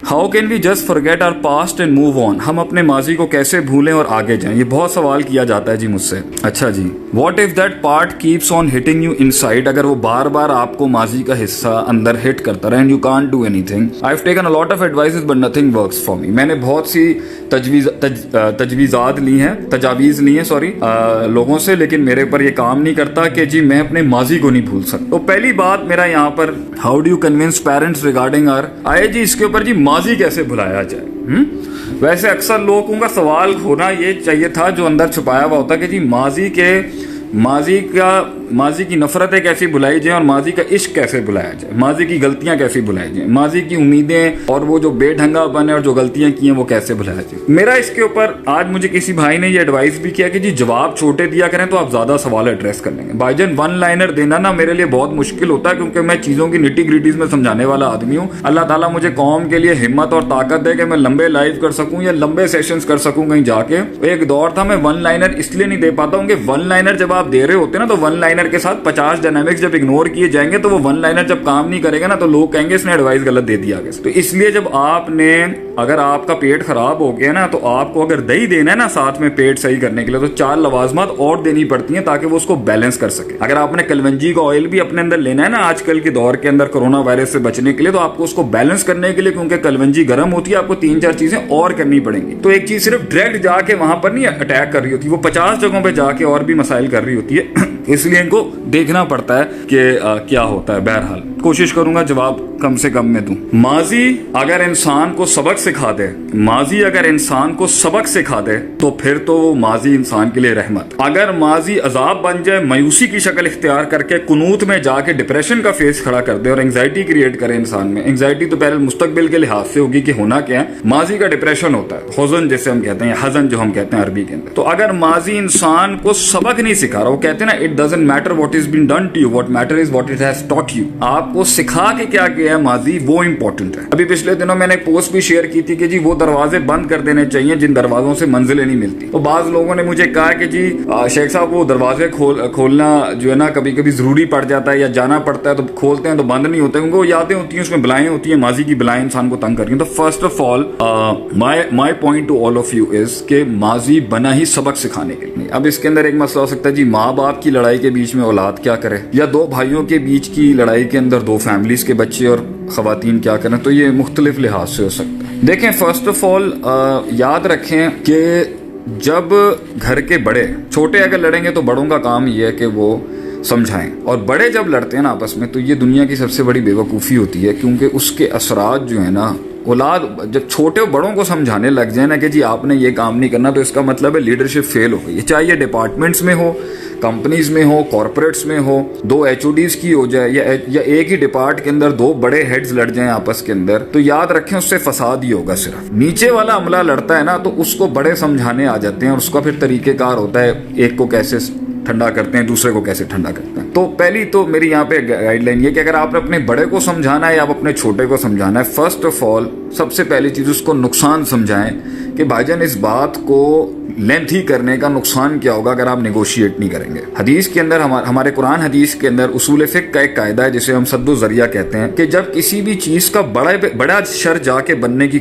How can we just forget our past and move on, हम अपने माजी को कैसे भूलें और आगे जाएं, ये बहुत सवाल किया जाता है जी मुझसे। अच्छा जी, what if that part keeps on hitting you inside, अगर वो बार बार आपको माजी का हिस्सा अंदर हिट करता रहे and you can't do anything. I have taken a lot of advices but nothing works for me, मैंने बहुत सी तजवीज़ात ली हैं, तजावीज़ ली हैं सॉरी लोगों से, लेकिन मेरे पर ये काम नहीं करता कि जी मैं अपने माजी को नहीं भूल सकता। तो पहली बात मेरा यहाँ पर, how do you convince parents regarding R, I G इसके ऊपर जी माजी कैसे भुलाया जाए। वैसे अक्सर लोगों का सवाल होना ये चाहिए था जो अंदर छुपाया हुआ होता कि जी माजी की नफरतें कैसी भुलाई जाए और माजी का इश्क कैसे भुलाया जाए, माजी की गलतियां कैसी भुलाई जाए, माजी की उम्मीदें और वो जो बेढंगापन है और जो गलतियां की हैं वो कैसे भुलाया जाए। मेरा इसके ऊपर आज मुझे किसी भाई ने ये एडवाइस भी किया कि जी जवाब छोटे दिया करें तो आप ज्यादा सवाल एड्रेस कर लेंगे। भाईजान वन लाइनर देना ना मेरे लिए बहुत मुश्किल होता है, क्योंकि मैं चीजों की निटी ग्रिटीज में समझाने वाला आदमी हूँ। अल्लाह ताला मुझे कौम के लिए हिम्मत और ताकत दे कि मैं लंबे लाइव कर सकूं या लंबे सेशंस कर सकूं कहीं जाके। एक दौर था मैं वन लाइनर इसलिए नहीं दे पाता हूँ कि वन लाइनर जब आप दे रहे होते ना तो वन लाइनर के साथ 50 डायनामिक्स जब इग्नोर किए जाएंगे तो वो वन लाइनर जब काम नहीं करेगा ना तो लोग कहेंगे इसने एडवाइस गलत दे दिया। तो इसलिए जब आपने, अगर आपका पेट खराब हो गया ना तो आपको अगर दही देना है ना साथ में पेट सही करने के लिए तो 4 लवाजमात और देनी पड़ती हैं ताकि वो उसको बैलेंस कर सके। अगर आपने कलवंजी का ऑयल भी अपने अंदर लेना है ना आजकल के दौर के अंदर कोरोना वायरस से बचने के लिए, तो आपको उसको बैलेंस करने के लिए, क्योंकि कलवंजी गर्म होती है, आपको 3-4 चीजें और करनी पड़ेंगी। तो एक चीज सिर्फ डायरेक्ट जाके वहां पर नहीं अटैक कर रही होती, वो 50 जगहों पर जाके और भी मसाइल कर रही होती है। इसलिए इनको देखना पड़ता है कि क्या होता है। बहरहाल कोशिश करूंगा जवाब कम से कम में दूं। माजी अगर इंसान को सबक सिखा दे, माजी अगर इंसान को सबक सिखा दे तो फिर तो वो माजी इंसान के लिए रहमत। अगर माजी अजाब बन जाए, मायूसी की शक्ल इख्तियार करके कुनूत में जाके डिप्रेशन का फेस खड़ा कर दे और एंग्जाइटी क्रिएट करे इंसान में। एंग्जाइटी तो पहले मुस्तकबिल के लिहाज से होगी कि होना क्या है। माजी का डिप्रेशन होता है, हुज़न जिसे हम कहते हैं, हज़न जो हम कहते हैं अरबी के अंदर। तो अगर माजी इंसान को सबक नहीं सिखा रहा, वो कहते हैं ना, it doesn't matter what is been done to you, what matter is what it has taught you. आपको सिखा के क्या किया है माजी, वो इंपॉर्टेंट है। अभी पिछले दिनों मैंने एक पोस्ट भी शेयर की थी कि जी वो दरवाजे बंद कर देने चाहिए जिन दरवाजों से मंजिलें नहीं मिलती। तो बाज लोगों ने मुझे कहा कि जी शेख साहब वो दरवाजे खोलना जो है ना कभी कभी जरूरी पड़ जाता है या जाना पड़ता है तो खोलते हैं तो बंद नहीं होते, क्योंकि वो यादें होती हैं, उसमें बलाएं होती हैं, माजी की बलाएं इंसान को तंग करती हैं। तो first of all my point two all of you is के माजी बना ही सबक सिखाने के लिए। अब इसके अंदर एक मसला हो सकता है जी माँ बाप की लड़ाई के बीच में औलाद क्या करे, या 2 भाइयों के बीच की लड़ाई के अंदर 2 फैमिलीज के बच्चे और खवातीन क्या करें, तो ये मुख्तलिफ लिहाज से हो सकता है। देखें फर्स्ट ऑफ ऑल याद रखें कि जब घर के बड़े छोटे अगर लड़ेंगे तो बड़ों का काम ये है कि वो समझाएं, और बड़े जब लड़ते हैं ना आपस में तो ये दुनिया की सबसे बड़ी बेवकूफ़ी होती है, क्योंकि उसके असरात जो है ना, औलाद जब छोटे बड़ों को समझाने लग जाए ना कि जी आपने ये काम नहीं करना, तो इसका मतलब है लीडरशिप फेल हो गई है। चाहे ये डिपार्टमेंट्स में हो, कंपनीज में हो, कॉर्पोरेट्स में हो, 2 HODs की हो जाए या एक ही डिपार्ट के अंदर 2 बड़े हेड्स लड़ जाएं आपस के अंदर, तो याद रखें उससे फसाद ही होगा। सिर्फ नीचे वाला अमला लड़ता है ना तो उसको बड़े समझाने आ जाते हैं, और उसका फिर तरीकेकार होता है एक को कैसे ठंडा करते हैं, दूसरे को कैसे ठंडा करते हैं। तो पहली तो मेरी यहाँ पे गाइडलाइन ये कि अगर आपने अपने बड़े को समझाना है या आप अपने छोटे को समझाना है, फर्स्ट ऑफ ऑल सबसे पहली चीज उसको नुकसान समझाएं कि भाईजान इस बात को लेंथी करने का नुकसान क्या होगा अगर आप नेगोशिएट नहीं करेंगे। हदीस के अंदर हमारे कुरान हदीस के अंदर उसूल फिक्र का एक कायदा है जिसे हम सद्दो जरिया कहते हैं कि जब किसी भी चीज का बड़ा शर जाके बनने की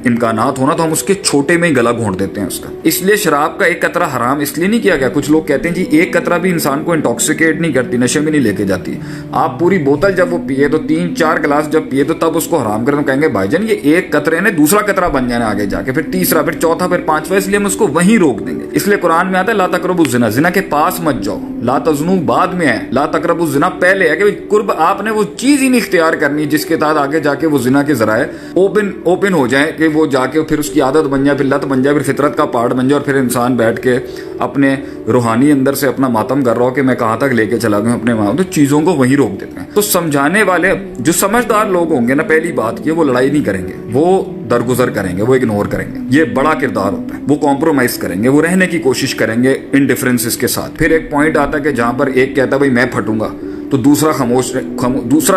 इम्कानात होना तो हम उसके छोटे में ही गला घोंट देते हैं उसका। इसलिए शराब का 1 कतरा हराम इसलिए नहीं किया गया। कुछ लोग कहते हैं जी 1 कतरा भी इंसान को इंटॉक्सिकेट नहीं करती, नशे में नहीं लेके जाती। आप पूरी बोतल जब वो पिए तो 3-4 गिलास जब पिए तो तब उसको हराम करें तो कहेंगे भाईजान ये 1 कतरे ने दूसरा कतरा बन जाना आगे जाके, फिर तीसरा, फिर चौथा, फिर 5वां, इसलिए हम उसको वहीं रोक देंगे। इसलिए कुरान में आता है ला तकरबु ज़िना, ज़िना के पास मत जाओ। ला तज़्नु बाद में है, ला तकरबु ज़िना पहले है कि कुर्ब आपने वो चीज ही नहीं इख्तियार करनी जिसके तहत आगे जाके वो ज़िना के ज़राए ओपन हो जाए कि वो जाके फिर उसकी आदत बन जाए, फिर लत बन जाए, फिर फितरत का पार्ट बन जाए, और फिर इंसान बैठ के अपने रूहानी अंदर से अपना मातम कर रहा हो कि मैं कहाँ तक लेके चला गया अपने वहां। तो चीजों को वहीं रोक देते हैं। तो समझाने वाले जो समझदार लोग होंगे ना, पहली बात ये वो लड़ाई नहीं करेंगे, वो दरगुजर करेंगे, वो इग्नोर करेंगे। ये बड़ा किरदार होता है। वो कॉम्प्रोमाइज करेंगे, वो रहने की कोशिश करेंगे इन डिफरेंसेस के साथ। फिर एक पॉइंट आता है कि जहां पर एक कहता है भाई मैं फटूंगा तो दूसरा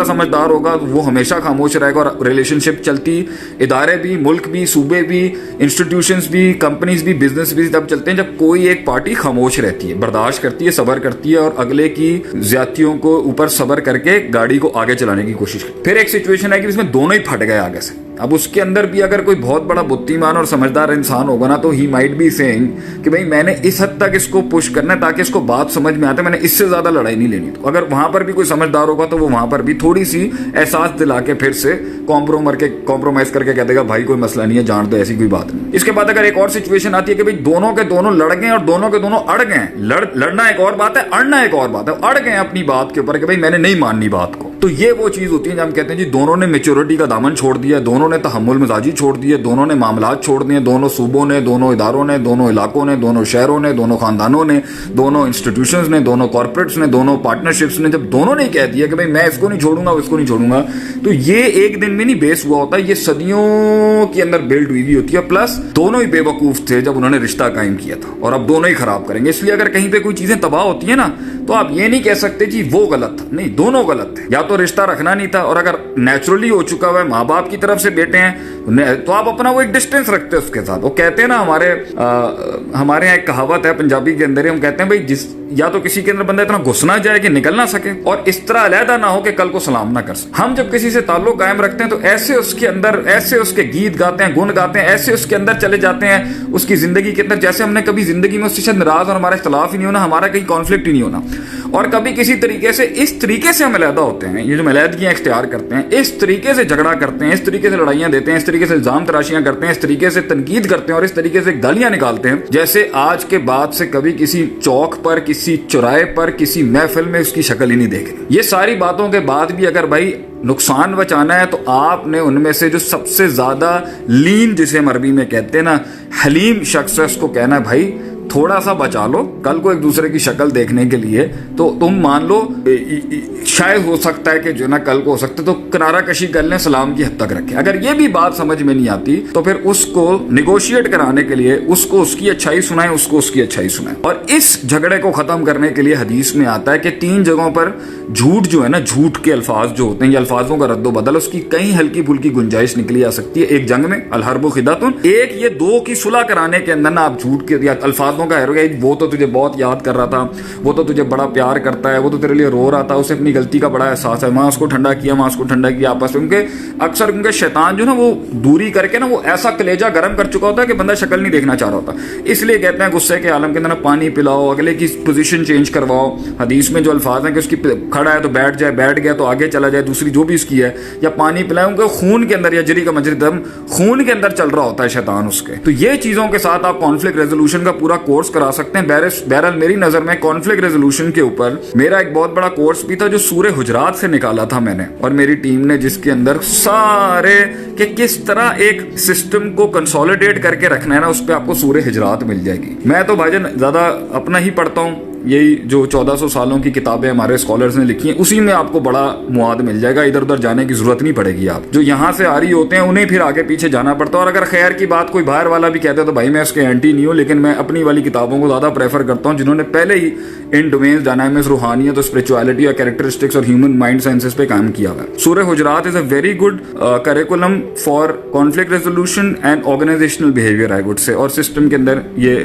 समझदार होगा, वो हमेशा खामोश रहेगा और रिलेशनशिप चलती, इदारे भी, मुल्क भी, सूबे भी, इंस्टीट्यूशंस भी, कंपनीज भी, बिजनेस भी तब चलते हैं जब कोई एक पार्टी खामोश रहती है, बर्दाश्त करती है, सब्र करती है और अगले की ज्यादतियों को ऊपर सब्र करके गाड़ी को आगे चलाने की कोशिश करती है। फिर एक सिचुएशन है कि इसमें दोनों ही फट गए आगे से, اب اس کے اندر بھی اگر کوئی بہت بڑا بُدھیمان اور سمجھدار انسان ہوگا نا تو ہی مائٹ بی سیئنگ کہ بھائی میں نے اس حد تک اس کو پش کرنا ہے تاکہ اس کو بات سمجھ میں آتے، میں نے اس سے زیادہ لڑائی نہیں لینی. تو اگر وہاں پر بھی کوئی سمجھدار ہوگا تو وہ وہاں پر بھی تھوڑی سی احساس دلا کے پھر سے کمپرومائز کر کے کہہ دے گا بھائی کوئی مسئلہ نہیں ہے، جان دو، ایسی کوئی بات نہیں. اس کے بعد اگر ایک اور سچویشن آتی ہے کہ بھائی دونوں کے دونوں لڑ گئے اور دونوں کے دونوں اڑ گئے. لڑنا ایک اور بات ہے، اڑنا ایک اور بات ہے. اڑ گئے اپنی بات کے اوپر کہ بھائی میں نے نہیں ماننی بات کو. تو یہ وہ چیز ہوتی ہے جب ہم کہتے ہیں جی دونوں نے میچورٹی کا دامن چھوڑ دیا، دونوں نے تحمل مزاجی چھوڑ دی ہے، دونوں نے معاملات چھوڑ دیے، دونوں صوبوں نے، دونوں اداروں نے، دونوں علاقوں نے، دونوں شہروں نے، دونوں خاندانوں نے، دونوں انسٹیٹیوشنز نے، دونوں کارپوریٹس نے، دونوں پارٹنرشپس نے، جب دونوں نے کہہ دیا کہ بھائی میں اس کو نہیں چھوڑوں گا اس کو نہیں چھوڑوں گا، تو یہ ایک دن میں نہیں بیس ہوا ہوتا، یہ صدیوں کے اندر بلڈ ہوئی ہوتی ہے. پلس دونوں ہی بے وقوف تھے جب انہوں نے رشتہ قائم کیا تھا اور اب دونوں ہی خراب کریں گے. اس لیے اگر کہیں پہ کوئی چیزیں تباہ ہوتی ہیں نا تو آپ یہ نہیں کہہ سکتے جی وہ غلط تھا، نہیں، دونوں غلط تھے. یا تو رشتہ رکھنا نہیں تھا، اور اگر نیچرلی ہو چکا ہوا ہے، ماں باپ کی طرف سے بیٹے ہیں تو آپ اپنا وہ ایک ڈسٹینس رکھتے ہیں اس کے ساتھ. وہ کہتے ہیں نا ہمارے یہاں ایک کہاوت ہے پنجابی کے اندر، ہم کہتے ہیں بھائی یا تو کسی کے اندر بندہ اتنا گھس نہ جائے کہ نکل نہ سکے، اور اس طرح علیحدہ نہ ہو کہ کل کو سلام نہ کر سکے. ہم جب کسی سے تعلق قائم رکھتے ہیں تو ایسے اس کے اندر، ایسے اس کے گیت گاتے ہیں، گن گاتے ہیں، ایسے اس کے اندر چلے جاتے ہیں اس کی زندگی کے اندر جیسے ہم نے کبھی زندگی میں اس سے ناراض اور ہمارا اختلاف ہی نہیں ہونا، ہمارا کہیں کانفلکٹ ہی نہیں ہونا. اور کبھی کسی طریقے سے اس طریقے سے ہم علیحدہ ہوتے ہیں، یہ جو علیحدگیاں اختیار کرتے ہیں، اس طریقے سے جھگڑا کرتے ہیں، اس طریقے سے لڑائیاں دیتے ہیں، اس طریقے سے الزام تراشیاں کرتے ہیں، اس طریقے سے تنقید کرتے ہیں اور اس طریقے سے گالیاں نکالتے ہیں جیسے آج کے بعد سے کبھی کسی چوک پر، کسی چوراہے پر، کسی محفل میں اس کی شکل ہی نہیں دیکھنی. یہ ساری باتوں کے بعد بھی اگر بھائی نقصان بچانا ہے تو آپ نے ان میں سے جو سب سے زیادہ لین، جسے ہم عربی میں کہتے ہیں نا، حلیم شخص ہے، اس کو کہنا ہے بھائی تھوڑا سا بچا لو. کل کو ایک دوسرے کی شکل دیکھنے کے لیے تو تم مان لو شاید ہو سکتا ہے کہ جو نا کل کو ہو سکتا ہے تو کنارہ کشی کر لیں، سلام کی حد تک رکھیں. اگر یہ بھی بات سمجھ میں نہیں آتی تو پھر اس کو نیگوشیٹ کرانے کے لیے اس کو اس کی اچھائی سنائیں، اس کو اس کی اچھائی سنائیں. اور اس جھگڑے کو ختم کرنے کے لیے حدیث میں آتا ہے کہ 3 جگہوں پر جھوٹ جو ہے نا، جھوٹ کے الفاظ جو ہوتے ہیں یا الفاظوں کا رد و بدل، اس کی کہیں ہلکی پھلکی گنجائش نکلی آ سکتی ہے. ایک جنگ میں الحرب خدعۃ، ایک یہ دو کی صلح کرانے کے اندر نا آپ جھوٹ کے یا الفاظوں کا وہ تو تجھے بہت یاد کر رہا تھا، وہ تو تجھے بڑا پیار کرتا ہے، وہ تو تیرے لیے رو رہا تھا، اسے اپنی غلطی کا بڑا احساس ہے، وہاں اس کو ٹھنڈا کیا، وہاں اس کو ٹھنڈا کیا آپس میں. اکثر ان کے شیطان جو نا وہ دوری کر کے نا وہ ایسا کلیجہ گرم کر چکا ہوتا ہے کہ بندہ شکل نہیں دیکھنا چاہ رہا ہوتا. اس لیے کہتے ہیں غصے کے عالم کے اندر پانی پلاؤ، اگلے کی پوزیشن چینج کرواؤ. حدیث میں جو الفاظ ہیں کہ اس کی کھڑا ہے تو بیٹھ جائے، بیٹھ گیا تو آگے چلا جائے، دوسری جو بھی اس کی ہے، یا پانی پلائے. ان کے خون کے اندر یا جری کا مجری دم خون کے اندر چل رہا ہوتا ہے شیطان اس کے. تو یہ چیزوں کے ساتھ آپ کانفلکٹ ریزولوشن کا پورا کورس کرا سکتے ہیں. بہرحال میری نظر میں کانفلکٹ ریزولوشن کے اوپر میرا ایک بہت بڑا کورس بھی تھا جو سورہ حجرات سے نکالا تھا میں نے اور میری ٹیم نے، جس کے اندر سارے کہ کس طرح ایک سسٹم کو کنسولیڈیٹ کر کے رکھنا ہے نا، اس پہ آپ کو سورہ حجرات مل جائے گی. میں تو بھائی جان زیادہ اپنا ہی پڑھتا ہوں، یہی جو 1400 سالوں کی کتابیں ہمارے اسکالرز نے لکھی ہیں اسی میں آپ کو بڑا مواد مل جائے گا. ادھر ادھر جانے کی ضرورت نہیں پڑے گی. آپ جو یہاں سے آ رہی ہوتے ہیں انہیں پھر آگے پیچھے جانا پڑتا ہے. اور اگر خیر کی بات کوئی باہر والا بھی کہتا ہے تو بھائی میں اس کے اینٹی نہیں ہوں، لیکن میں اپنی والی کتابوں کو زیادہ پریفر کرتا ہوں جنہوں نے پہلے ہی ان ڈومینز ڈائنامکس، روحانیت اور اسپرچولیٹی اور کیریکٹرسٹکس اور ہیومن مائنڈ سائنسز پہ کام کیا ہوا ہے. سورہ Hujurat is a very good curriculum for conflict resolution and organisational behaviour I would say. اور سسٹم کے اندر یہ